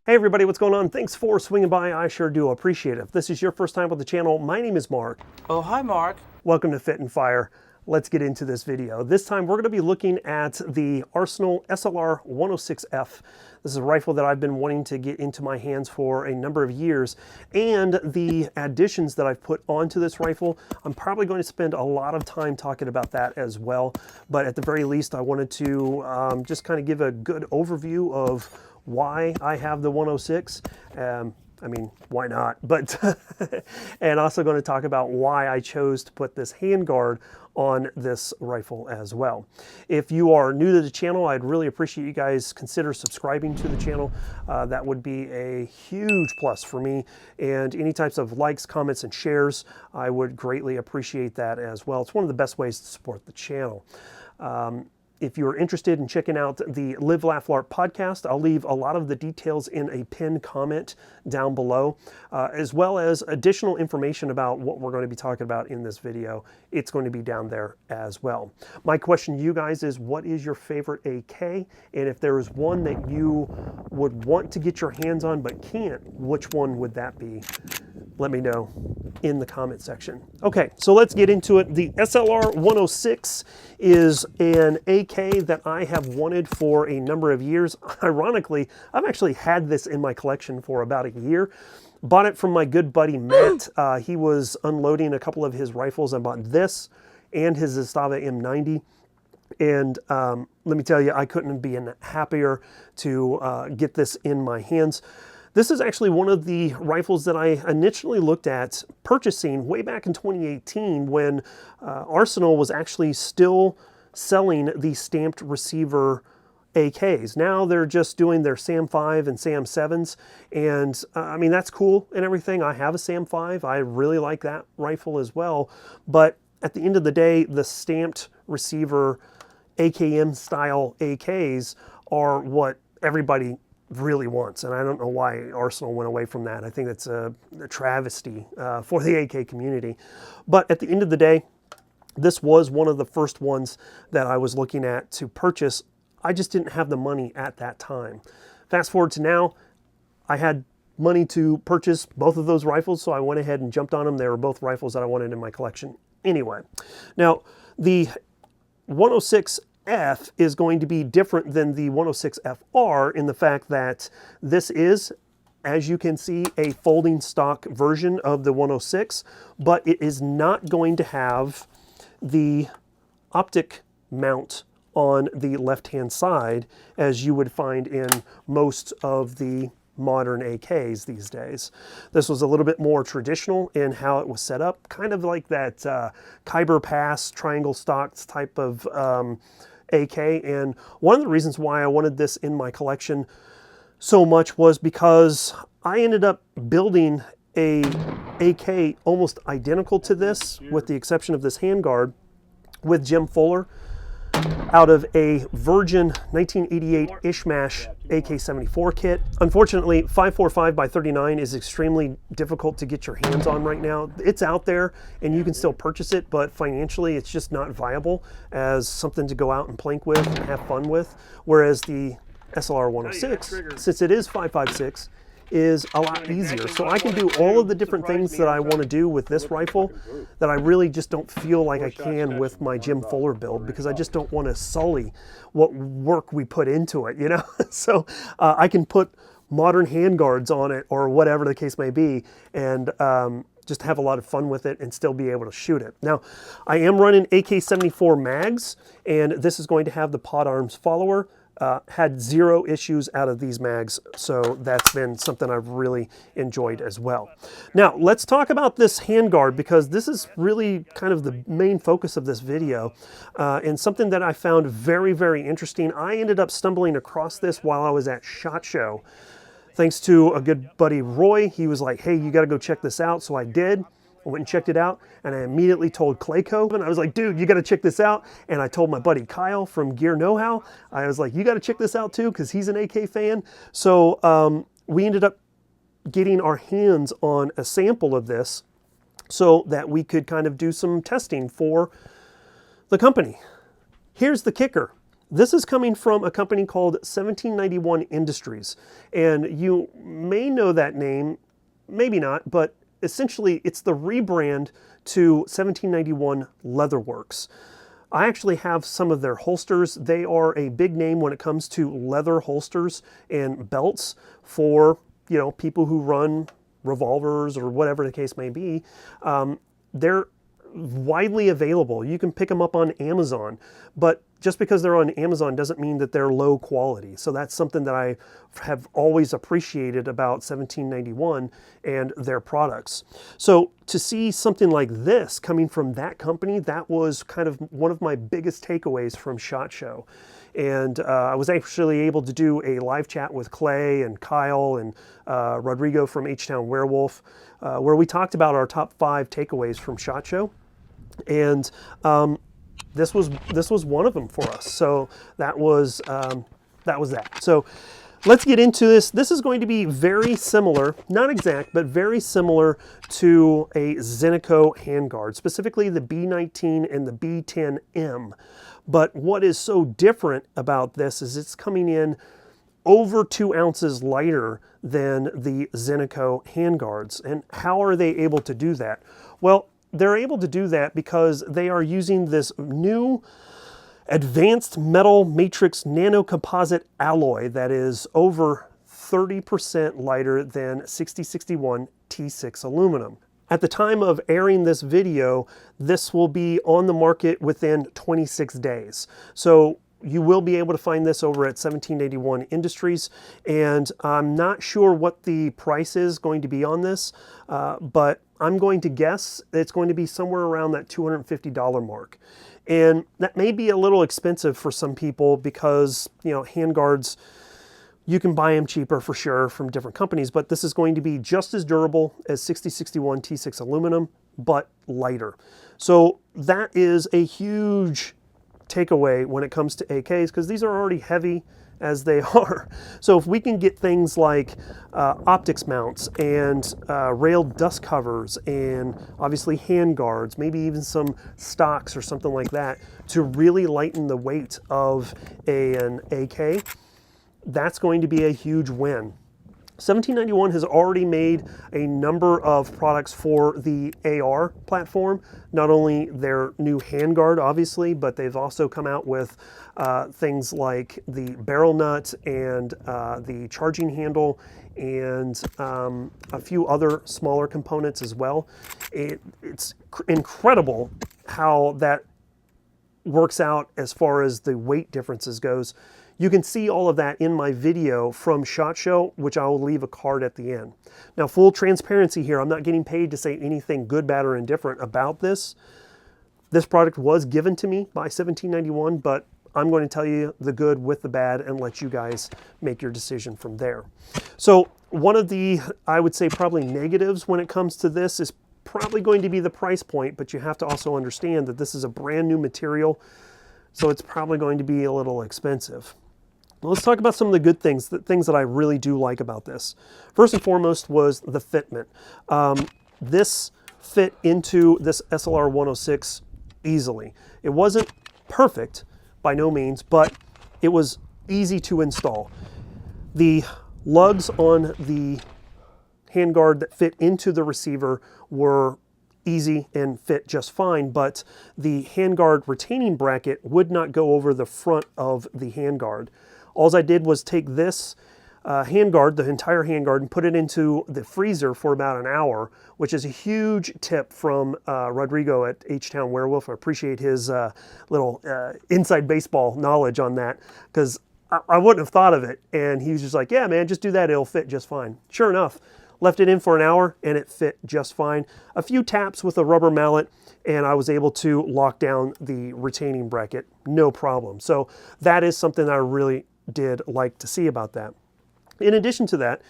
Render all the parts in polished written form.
Hey everybody, what's going on? Thanks for swinging by. I sure do appreciate it. If this is your first time with the channel, my name is Mark. Oh, hi Mark. Welcome to Fit and Fire. Let's get into this video. This time we're going to be looking at the Arsenal SLR106f. This is a rifle that I've been wanting to get into my hands for a number of years, and the additions that I've put onto this rifle. I'm probably going to spend a lot of time talking about that as well, but at the very least I wanted to just kind of give a good overview of why I have the 106. I mean, why not? But and also going to talk about why I chose to put this handguard on this rifle as well. If you are new to the channel, I'd really appreciate you guys consider subscribing to the channel. That would be a huge plus for me, and any types of likes, comments, and shares, I would greatly appreciate that as well. It's one of the best ways to support the channel. If you're interested in checking out the Live, Laugh, Larp podcast, I'll leave a lot of the details in a pinned comment down below, as well as additional information about what we're going to be talking about in this video. It's going to be down there as well. My question to you guys is, what is your favorite AK? And if there is one that you would want to get your hands on but can't, which one would that be? Let me know in the comment section. Okay, so let's get into it. The SLR106 is an AK that I have wanted for a number of years. Ironically, I've actually had this in my collection for about a year. Bought it from my good buddy Matt. He was unloading a couple of his rifles. I bought this and his Zastava M90. And let me tell you, I couldn't be happier to get this in my hands. This is actually one of the rifles that I initially looked at purchasing way back in 2018 when Arsenal was actually still selling the stamped receiver AKs. Now they're just doing their SAM 5 and SAM 7s, and I mean, that's cool and everything. I have a SAM 5. I really like that rifle as well, but at the end of the day, the stamped receiver AKM style AKs are what everybody really wants, and I don't know why Arsenal went away from that. I think that's a travesty for the AK community. But at the end of the day, this was one of the first ones that I was looking at to purchase. I just didn't have the money at that time. Fast forward to now, I had money to purchase both of those rifles, so I went ahead and jumped on them. They were both rifles that I wanted in my collection anyway. Now, the 106F is going to be different than the 106FR in the fact that this is, as you can see, a folding stock version of the 106, but it is not going to have the optic mount on the left-hand side as you would find in most of the modern AKs these days. This was a little bit more traditional in how it was set up, kind of like that Khyber Pass triangle stocks type of AK. And one of the reasons why I wanted this in my collection so much was because I ended up building a AK almost identical to this, with the exception of this handguard, with Jim Fuller, out of a Virgin 1988 Ishmash AK-74 kit. Unfortunately, 545x39 is extremely difficult to get your hands on right now. It's out there and you can still purchase it, but financially it's just not viable as something to go out and plank with and have fun with. Whereas the SLR106, since it is 5.56, is a lot easier. So I can do all of the different things that I want to do with this rifle that I really just don't feel like I can with my Jim Fuller build, because I just don't want to sully what work we put into it, you know? So I can put modern handguards on it or whatever the case may be, and just have a lot of fun with it and still be able to shoot it. Now, I am running AK-74 mags, and this is going to have the pod arms follower. Had zero issues out of these mags, so that's been something I've really enjoyed as well. Now, let's talk about this handguard, because this is really kind of the main focus of this video, and something that I found very, very interesting. I ended up stumbling across this while I was at SHOT Show. Thanks to a good buddy, Roy. He was like, hey, you got to go check this out, so I did. I went and checked it out, and I immediately told Clayco, and I was like, dude, you got to check this out. And I told my buddy Kyle from Gear Know-How, I was like, you got to check this out too, because he's an AK fan. So we ended up getting our hands on a sample of this so that we could kind of do some testing for the company. Here's the kicker. This is coming from a company called 1791 Industries, and you may know that name, maybe not, but essentially it's the rebrand to 1791 Leatherworks. I actually have some of their holsters. They are a big name when it comes to leather holsters and belts for, you know, people who run revolvers or whatever the case may be. They're widely available. You can pick them up on Amazon, but just because they're on Amazon doesn't mean that they're low quality. So that's something that I have always appreciated about 1791 and their products. So to see something like this coming from that company, that was kind of one of my biggest takeaways from SHOT Show. And I was actually able to do a live chat with Clay and Kyle and Rodrigo from H-Town Werewolf, where we talked about our top 5 takeaways from SHOT Show. And this was one of them for us. So that was that. So let's get into this. This is going to be very similar, not exact, but very similar to a Zenico handguard, specifically the B19 and the B10M. But what is so different about this is it's coming in over 2 ounces lighter than the Zenico handguards. And how are they able to do that? Well, they're able to do that because they are using this new advanced metal matrix nanocomposite alloy that is over 30% lighter than 6061 T6 aluminum. At the time of airing this video, this will be on the market within 26 days. So you will be able to find this over at 1781 Industries, and I'm not sure what the price is going to be on this, but I'm going to guess it's going to be somewhere around that $250 mark. And that may be a little expensive for some people because, you know, handguards, you can buy them cheaper for sure from different companies, but this is going to be just as durable as 6061 T6 aluminum, but lighter. So that is a huge takeaway when it comes to AKs, because these are already heavy as they are. So if we can get things like optics mounts and railed dust covers and obviously hand guards, maybe even some stocks or something like that to really lighten the weight of an AK, that's going to be a huge win. 1791 has already made a number of products for the AR platform, not only their new handguard, obviously, but they've also come out with things like the barrel nut and the charging handle and a few other smaller components as well. It's incredible how that works out as far as the weight differences goes. You can see all of that in my video from SHOT Show, which I will leave a card at the end. Now, full transparency here, I'm not getting paid to say anything good, bad, or indifferent about this. This product was given to me by 1791, but I'm going to tell you the good with the bad and let you guys make your decision from there. So one of the, I would say probably negatives when it comes to this is probably going to be the price point, but you have to also understand that this is a brand new material, so it's probably going to be a little expensive. Well, let's talk about some of the good things, the things that I really do like about this. First and foremost was the fitment. This fit into this SLR106 easily. It wasn't perfect by no means, but it was easy to install. The lugs on the handguard that fit into the receiver were easy and fit just fine, but the handguard retaining bracket would not go over the front of the handguard. All I did was take this handguard, the entire handguard, and put it into the freezer for about an hour, which is a huge tip from Rodrigo at H-Town Werewolf. I appreciate his little inside baseball knowledge on that, because I wouldn't have thought of it. And he was just like, yeah, man, just do that. It'll fit just fine. Sure enough, left it in for an hour and it fit just fine. A few taps with a rubber mallet and I was able to lock down the retaining bracket, no problem. So that is something that I really did like to see about that. In addition to that,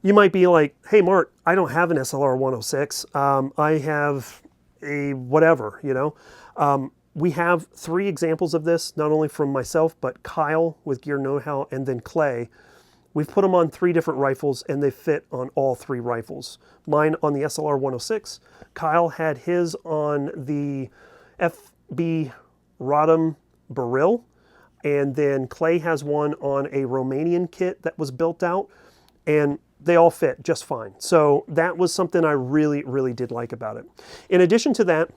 you might be like, hey Mark, I don't have an SLR106. I have a whatever, you know. We have 3 examples of this, not only from myself, but Kyle with Gear Know-How and then Clay. We've put them on 3 different rifles and they fit on all 3 rifles. Mine on the SLR106. Kyle had his on the FB Rodham Beryl. and then Clay has one on a Romanian kit that was built out, and they all fit just fine. So that was something I really, really did like about it. In addition to that,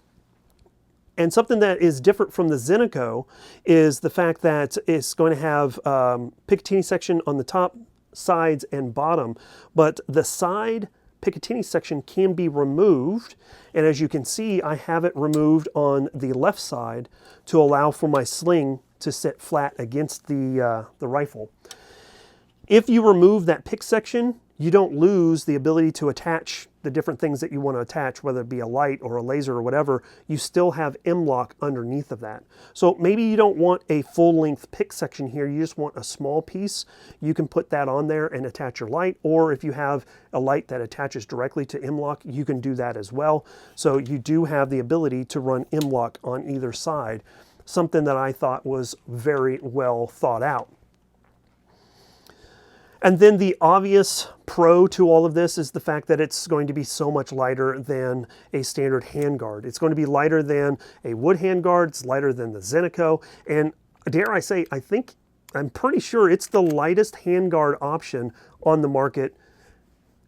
and something that is different from the Zydeco is the fact that it's going to have Picatinny section on the top, sides, and bottom, but the side Picatinny section can be removed, and as you can see, I have it removed on the left side to allow for my sling to sit flat against the rifle. If you remove that pick section, you don't lose the ability to attach the different things that you want to attach, whether it be a light or a laser or whatever. You still have M-LOK underneath of that. So maybe you don't want a full-length pick section here, you just want a small piece. You can put that on there and attach your light, or if you have a light that attaches directly to M-LOK, you can do that as well. So you do have the ability to run M-LOK on either side, something that I thought was very well thought out. And then the obvious pro to all of this is the fact that it's going to be so much lighter than a standard handguard. It's going to be lighter than a wood handguard, it's lighter than the Zydeco, and dare I say, I'm pretty sure it's the lightest handguard option on the market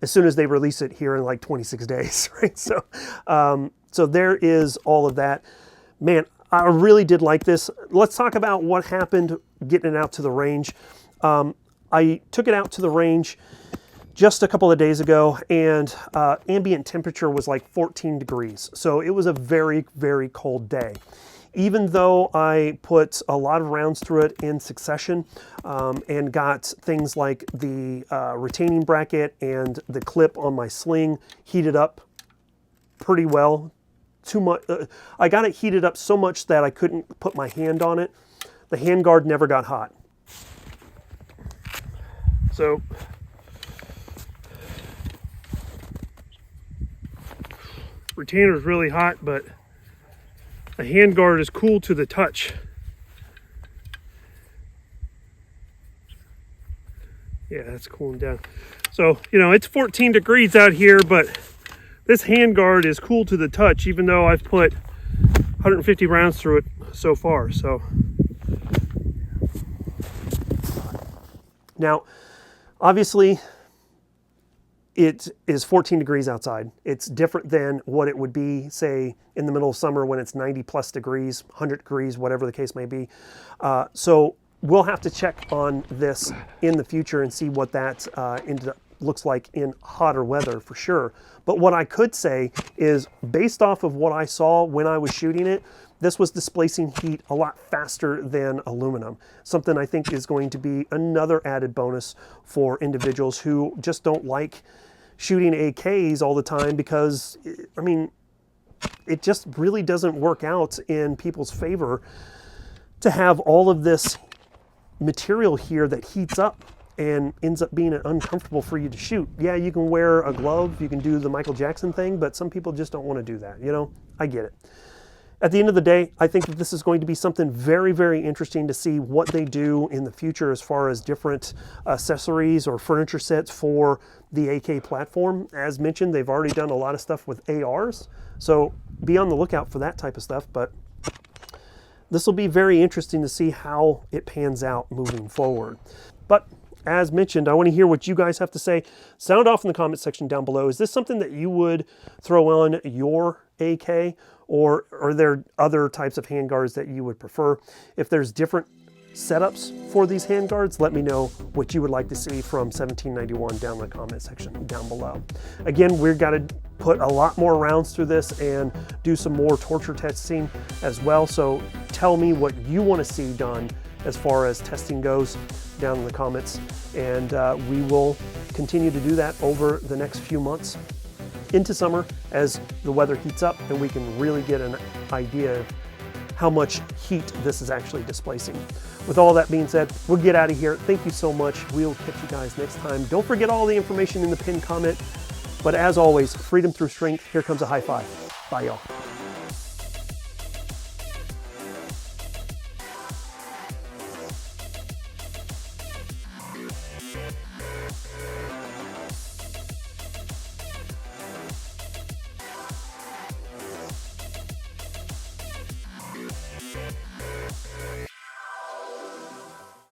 as soon as they release it here in like 26 days, right? So, so there is all of that. Man, I really did like this. Let's talk about what happened getting it out to the range. I took it out to the range just a couple of days ago, and ambient temperature was like 14 degrees. So it was a very, very cold day. Even though I put a lot of rounds through it in succession and got things like the retaining bracket and the clip on my sling heated up pretty well. Too much. I got it heated up so much that I couldn't put my hand on it. The handguard never got hot. So retainer is really hot, but the handguard is cool to the touch. Yeah, that's cooling down. So, you know, it's 14 degrees out here, but this handguard is cool to the touch, even though I've put 150 rounds through it so far. So now, obviously, it is 14 degrees outside. It's different than what it would be, say, in the middle of summer when it's 90 plus degrees, 100 degrees, whatever the case may be. So we'll have to check on this in the future and see what that looks like in hotter weather for sure. But what I could say is, based off of what I saw when I was shooting it, this was displacing heat a lot faster than aluminum. Something I think is going to be another added bonus for individuals who just don't like shooting AKs all the time, because, I mean, it just really doesn't work out in people's favor to have all of this material here that heats up and ends up being uncomfortable for you to shoot. Yeah, you can wear a glove, you can do the Michael Jackson thing, but some people just don't want to do that, you know? I get it. At the end of the day, I think that this is going to be something very, very interesting to see what they do in the future as far as different accessories or furniture sets for the AK platform. As mentioned, they've already done a lot of stuff with ARs, so be on the lookout for that type of stuff, but this will be very interesting to see how it pans out moving forward. But as mentioned, I want to hear what you guys have to say. Sound off in the comment section down below. Is this something that you would throw on your AK, or are there other types of handguards that you would prefer? If there's different setups for these handguards, let me know what you would like to see from 1791 down in the comment section down below. Again, we've got to put a lot more rounds through this and do some more torture testing as well. So tell me what you want to see done as far as testing goes down in the comments, and we will continue to do that over the next few months into summer as the weather heats up and we can really get an idea of how much heat this is actually displacing. With all that being said, we'll get out of here. Thank you so much. We'll catch you guys next time. Don't forget all the information in the pinned comment. But as always, freedom through strength. Here comes a high five. Bye, y'all.